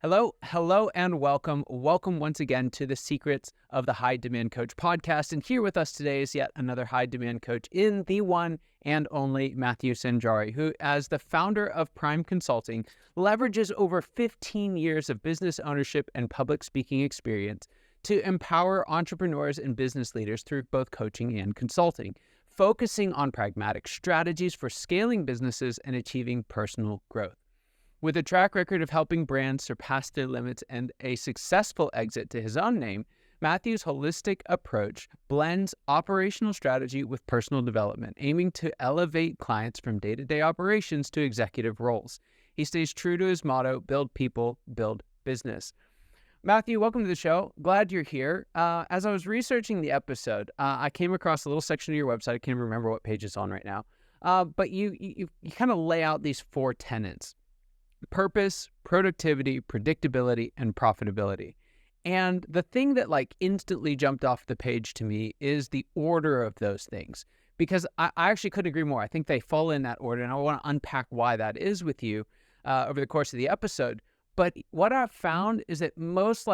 Hello, and welcome. Welcome once again to the Secrets of the High Demand Coach podcast. And here with us today is yet another high demand coach in the one and only Matthew Sanjari, who, as the founder of Prime Consulting, leverages over 15 years of business ownership and public speaking experience to empower entrepreneurs and business leaders through both coaching and consulting, focusing on pragmatic strategies for scaling businesses and achieving personal growth. With a track record of helping brands surpass their limits and a successful exit to his own name, Matthew's holistic approach blends operational strategy with personal development, aiming to elevate clients from day-to-day operations to executive roles. He stays true to his motto, build people, build business. Matthew, welcome to the show. Glad you're here. As I was researching the episode, I came across a little section of your website. I can't remember what page it's on right now. But you kind of lay out these four tenets: purpose, productivity, predictability, and profitability. And the thing that instantly jumped off the page to me is the order of those things, because I actually couldn't agree more. I think they fall in that order, and I want to unpack why that is with you over the course of the episode. But what I've found is that most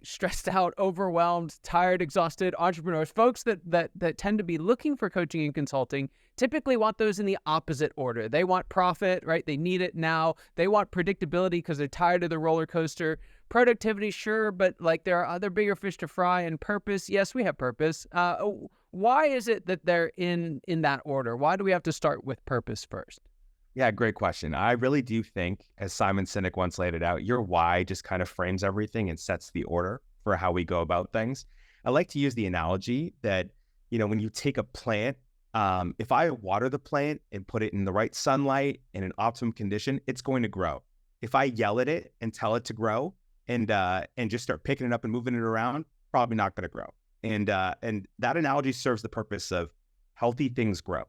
stressed out, overwhelmed, tired, exhausted entrepreneurs, folks that tend to be looking for coaching and consulting, typically want those in the opposite order. They want profit, right? They need it now. They want predictability because they're tired of the roller coaster. Productivity, sure, but there are other bigger fish to fry. And purpose, yes, we have purpose. Why is it that they're in that order? Why do we have to start with purpose first? Yeah, great question. I really do think, as Simon Sinek once laid it out, your why just kind of frames everything and sets the order for how we go about things. I like to use the analogy that, when you take a plant, if I water the plant and put it in the right sunlight in an optimum condition, it's going to grow. If I yell at it and tell it to grow and just start picking it up and moving it around, probably not going to grow. And that analogy serves the purpose of healthy things grow.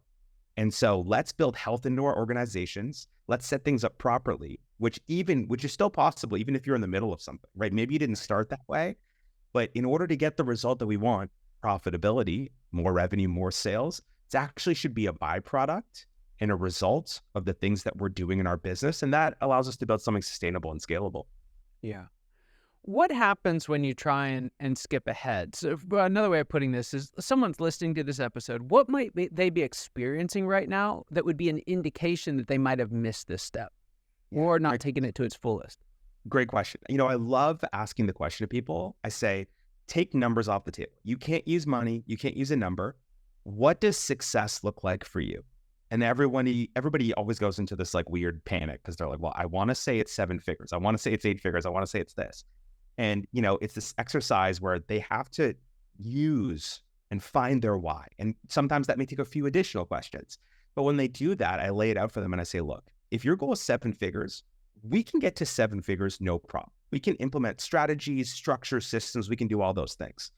And so let's build health into our organizations. Let's set things up properly, which is still possible, even if you're in the middle of something, right? Maybe you didn't start that way, but in order to get the result that we want, profitability, more revenue, more sales, it actually should be a byproduct and a result of the things that we're doing in our business. And that allows us to build something sustainable and scalable. Yeah. What happens when you try and skip ahead? So another way of putting this is, someone's listening to this episode. What might they be experiencing right now that would be an indication that they might have missed this step or not taken it to its fullest? Great question. I love asking the question to people. I say, take numbers off the table. You can't use money. You can't use a number. What does success look like for you? And everybody always goes into this weird panic because they're like, well, I want to say it's 7 figures. I want to say it's 8 figures. I want to say it's this. And, it's this exercise where they have to use and find their why. And sometimes that may take a few additional questions. But when they do that, I lay it out for them and I say, look, if your goal is 7 figures, we can get to 7 figures, no problem. We can implement strategies, structure, systems. We can do all those things.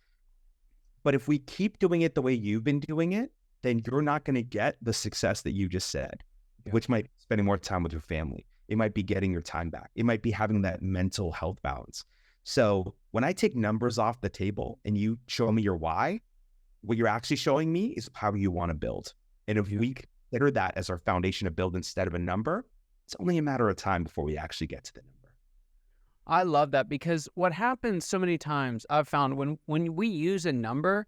But if we keep doing it the way you've been doing it, then you're not going to get the success that you just said, which might be spending more time with your family. It might be getting your time back. It might be having that mental health balance. So when I take numbers off the table and you show me your why, what you're actually showing me is how you want to build. And if we consider that as our foundation to build instead of a number, it's only a matter of time before we actually get to the number. I love that, because what happens so many times I've found when we use a number,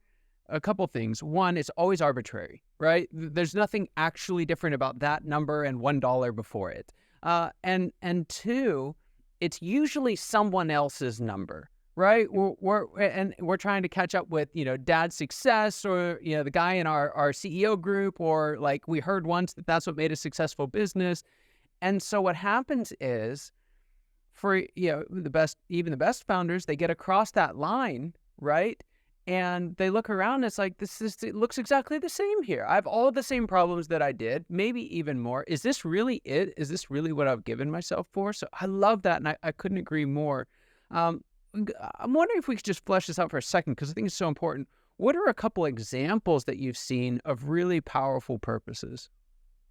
a couple things. One, it's always arbitrary, right? There's nothing actually different about that number and $1 before it. And two, it's usually someone else's number, right? We're trying to catch up with, dad's success, or, the guy in our CEO group, or we heard once that that's what made a successful business. And so what happens is, for, the best founders, they get across that line, right? And they look around and it's like, it looks exactly the same here. I have all of the same problems that I did, maybe even more. Is this really it? Is this really what I've given myself for? So I love that, and I couldn't agree more. I'm wondering if we could just flesh this out for a second, because I think it's so important. What are a couple examples that you've seen of really powerful purposes?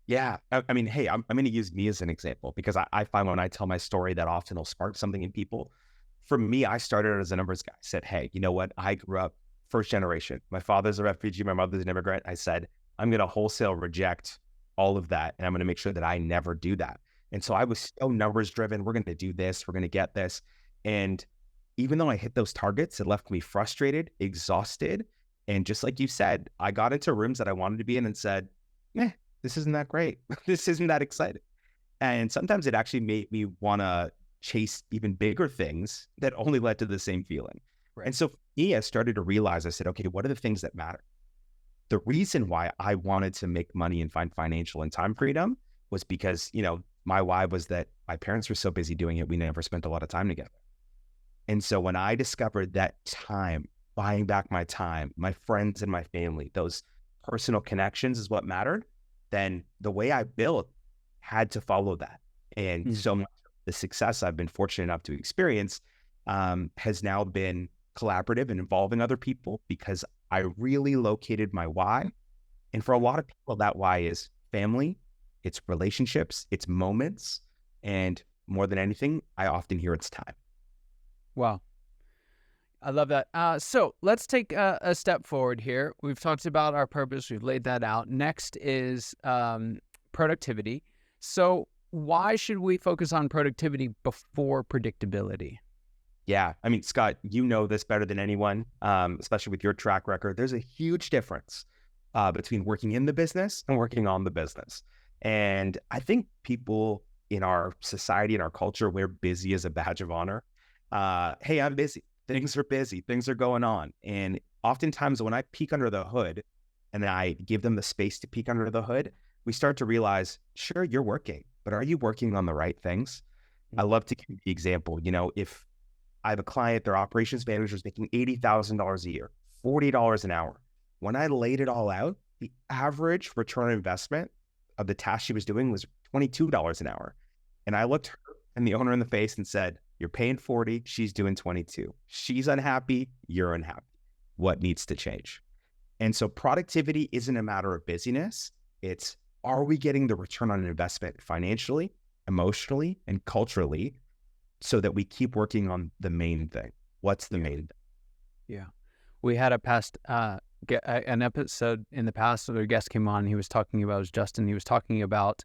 Yeah. I mean, hey, I'm going to use me as an example, because I find when I tell my story that often will spark something in people. For me, I started as a numbers guy. I said, hey, you know what? I grew up first generation. My father's a refugee. My mother's an immigrant. I said, I'm going to wholesale reject all of that. And I'm going to make sure that I never do that. And so I was so numbers driven. We're going to do this. We're going to get this. And even though I hit those targets, it left me frustrated, exhausted. And just like you said, I got into rooms that I wanted to be in and said, this isn't that great. This isn't that exciting. And sometimes it actually made me want to chase even bigger things that only led to the same feeling. Right. And so for me, I started to realize, I said, okay, what are the things that matter? The reason why I wanted to make money and find financial and time freedom was because, my why was that my parents were so busy doing it, we never spent a lot of time together. And so when I discovered that time, buying back my time, my friends and my family, those personal connections is what mattered, then the way I built had to follow that. And so much of the success I've been fortunate enough to experience has now been collaborative and involving other people because I really located my why. And for a lot of people, that why is family, it's relationships, it's moments. And more than anything, I often hear it's time. Wow. I love that. So let's take a step forward here. We've talked about our purpose. We've laid that out. Next is productivity. So why should we focus on productivity before predictability? Yeah. I mean, Scott, you know this better than anyone, especially with your track record. There's a huge difference between working in the business and working on the business. And I think people in our society and our culture wear busy as a badge of honor. Hey, I'm busy. Things are busy. Things are going on. And oftentimes when I peek under the hood and I give them the space to peek under the hood, we start to realize, sure, you're working, but are you working on the right things? I love to give the example, if I have a client, their operations manager is making $80,000 a year, $40 an hour. When I laid it all out, the average return on investment of the task she was doing was $22 an hour. And I looked her and the owner in the face and said, you're paying 40, she's doing 22. She's unhappy, you're unhappy. What needs to change? And so productivity isn't a matter of busyness. It's, are we getting the return on investment financially, emotionally, and culturally so that we keep working on the main thing? What's the main thing? Yeah. We had an episode in the past where a guest came on, he was talking about, it was Justin, he was talking about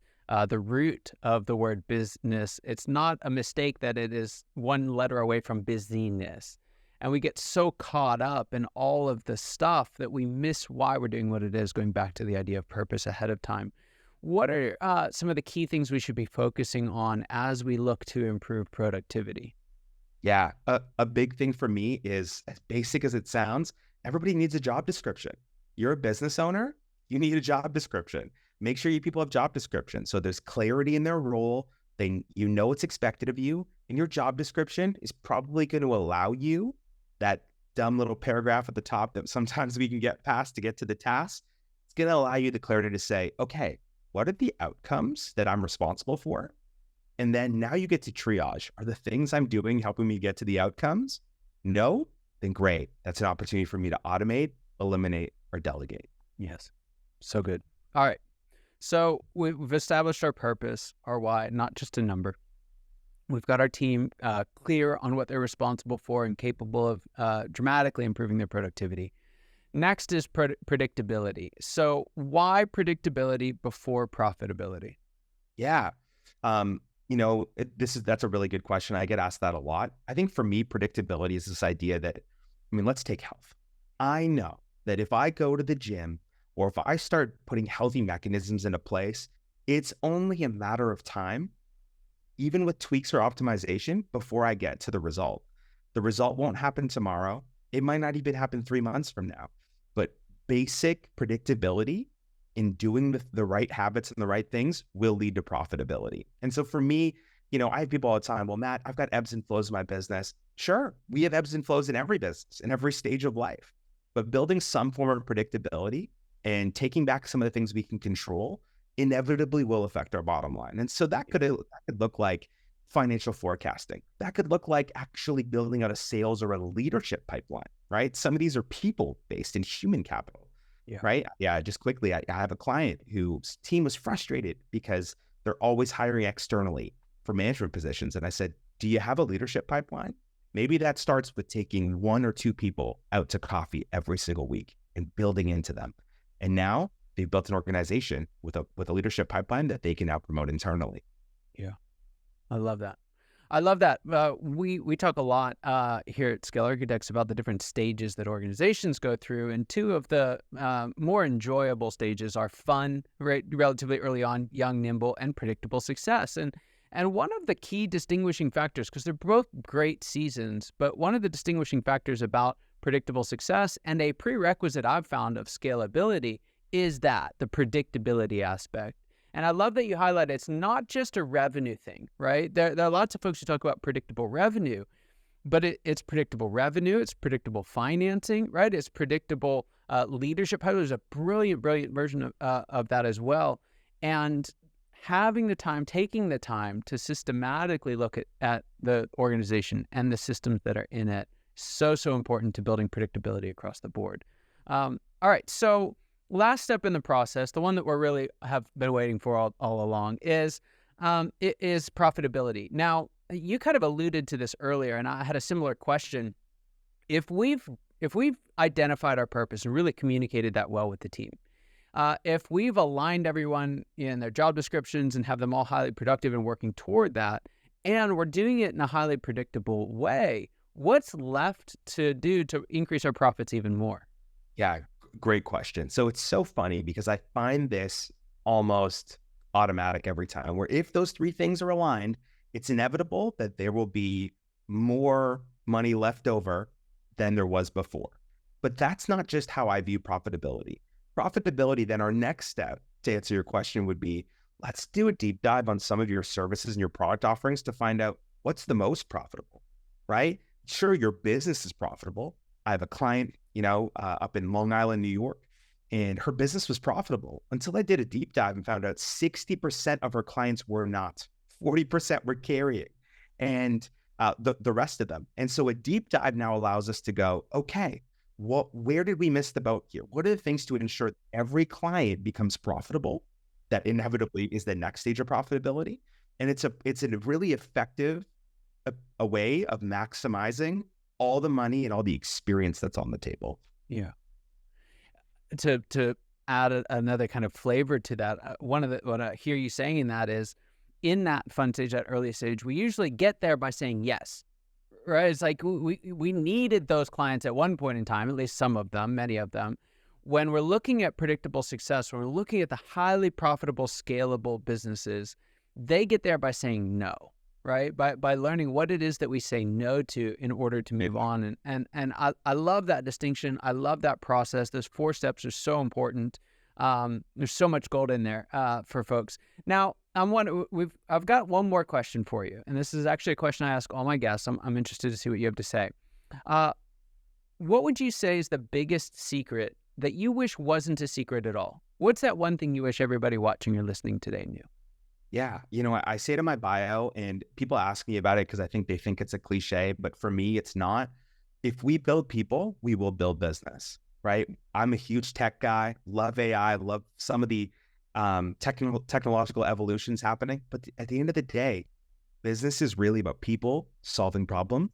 the root of the word business. It's not a mistake that it is one letter away from busyness. And we get so caught up in all of the stuff that we miss why we're doing what it is, going back to the idea of purpose ahead of time. What are some of the key things we should be focusing on as we look to improve productivity? Yeah, a big thing for me is, as basic as it sounds, everybody needs a job description. You're a business owner, you need a job description. Make sure you people have job descriptions. So there's clarity in their role. You know what's expected of you. And your job description is probably going to allow you that dumb little paragraph at the top that sometimes we can get past to get to the task. It's going to allow you the clarity to say, okay, what are the outcomes that I'm responsible for? And then now you get to triage. Are the things I'm doing helping me get to the outcomes? No? Then great. That's an opportunity for me to automate, eliminate, or delegate. Yes. So good. All right. So we've established our purpose, our why, not just a number. We've got our team clear on what they're responsible for and capable of dramatically improving their productivity. Next is predictability. So why predictability before profitability? Yeah. That's a really good question. I get asked that a lot. I think for me, predictability is this idea that, let's take health. I know that if I go to the gym or if I start putting healthy mechanisms into place, it's only a matter of time, even with tweaks or optimization, before I get to the result. The result won't happen tomorrow. It might not even happen 3 months from now, but basic predictability in doing the right habits and the right things will lead to profitability. And so for me, I have people all the time, well, Matt, I've got ebbs and flows in my business. Sure, we have ebbs and flows in every business, in every stage of life, but building some form of predictability and taking back some of the things we can control inevitably will affect our bottom line. And so that could look like financial forecasting. That could look like actually building out a sales or a leadership pipeline, right? Some of these are people-based in human capital, right? Yeah, just quickly, I have a client whose team was frustrated because they're always hiring externally for management positions. And I said, do you have a leadership pipeline? Maybe that starts with taking 1 or 2 people out to coffee every single week and building into them. And now they've built an organization with a leadership pipeline that they can now promote internally. Yeah, I love that. I love that. We talk a lot here at Scale Architects about the different stages that organizations go through, and two of the more enjoyable stages are fun, right, relatively early on, young, nimble, and predictable success. And one of the key distinguishing factors, because they're both great seasons, but one of the distinguishing factors about predictable success and a prerequisite I've found of scalability is that the predictability aspect. And I love that you highlight it's not just a revenue thing, right? There are lots of folks who talk about predictable revenue, but it's predictable revenue, it's predictable financing, right? It's predictable leadership. There's a brilliant version of that as well. And having the time, taking the time to systematically look at the organization and the systems that are in it, so important to building predictability across the board. All right, so last step in the process, the one that we're really have been waiting for all along is profitability. Now, you kind of alluded to this earlier, and I had a similar question. If we've identified our purpose and really communicated that well with the team, if we've aligned everyone in their job descriptions and have them all highly productive and working toward that, and we're doing it in a highly predictable way, what's left to do to increase our profits even more? Yeah, great question. So it's so funny because I find this almost automatic every time, where if those three things are aligned, it's inevitable that there will be more money left over than there was before. But that's not just how I view profitability. Profitability, then our next step to answer your question would be, let's do a deep dive on some of your services and your product offerings to find out what's the most profitable, right? Sure, your business is profitable. I have a client, up in Long Island, New York, and her business was profitable until I did a deep dive and found out 60% of her clients were not, 40% were carrying, and the rest of them. And so a deep dive now allows us to go, okay, where did we miss the boat here? What are the things to ensure that every client becomes profitable? That inevitably is the next stage of profitability. And it's a really effective a way of maximizing all the money and all the experience that's on the table. Yeah. To add another kind of flavor to that, what I hear you saying in that is, in that fun stage, that early stage, we usually get there by saying yes, right? It's like we needed those clients at one point in time, at least some of them, many of them. When we're looking at predictable success, when we're looking at the highly profitable, scalable businesses, they get there by saying no, right? By learning what it is that we say no to in order to move on. And I love that distinction. I love that process. Those 4 steps are so important. There's so much gold in there for folks. Now, I've got one more question for you, and this is actually a question I ask all my guests. I'm interested to see what you have to say. What would you say is the biggest secret that you wish wasn't a secret at all? What's that one thing you wish everybody watching or listening today knew? Yeah, I say it in my bio, and people ask me about it because I think they think it's a cliche, but for me, it's not. If we build people, we will build business, right? I'm a huge tech guy, love AI, love some of the technological evolutions happening. But at the end of the day, business is really about people solving problems.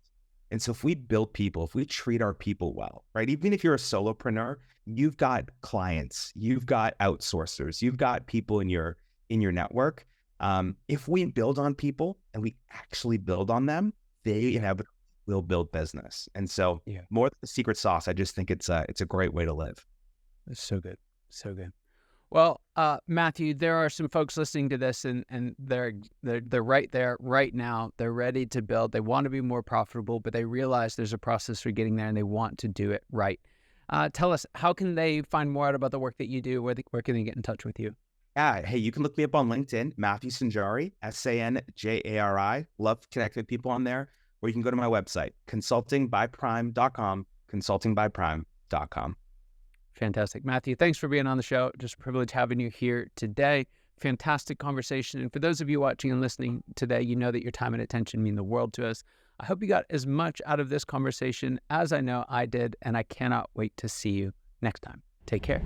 And so if we build people, if we treat our people well, right? Even if you're a solopreneur, you've got clients, you've got outsourcers, you've got people in your network. If we build on people and we actually build on them, they inevitably will build business. And so more than the secret sauce, I just think it's a great way to live. That's so good. So good. Well, Matthew, there are some folks listening to this and they're right there right now. They're ready to build. They want to be more profitable, but they realize there's a process for getting there and they want to do it right. Tell us, how can they find more out about the work that you do? Where can they get in touch with you? Yeah, hey, you can look me up on LinkedIn, Matthew Sanjari, Sanjari. Love connecting with people on there. Or you can go to my website, consultingbyprime.com, consultingbyprime.com. Fantastic. Matthew, thanks for being on the show. Just a privilege having you here today. Fantastic conversation. And for those of you watching and listening today, you know that your time and attention mean the world to us. I hope you got as much out of this conversation as I know I did, and I cannot wait to see you next time. Take care.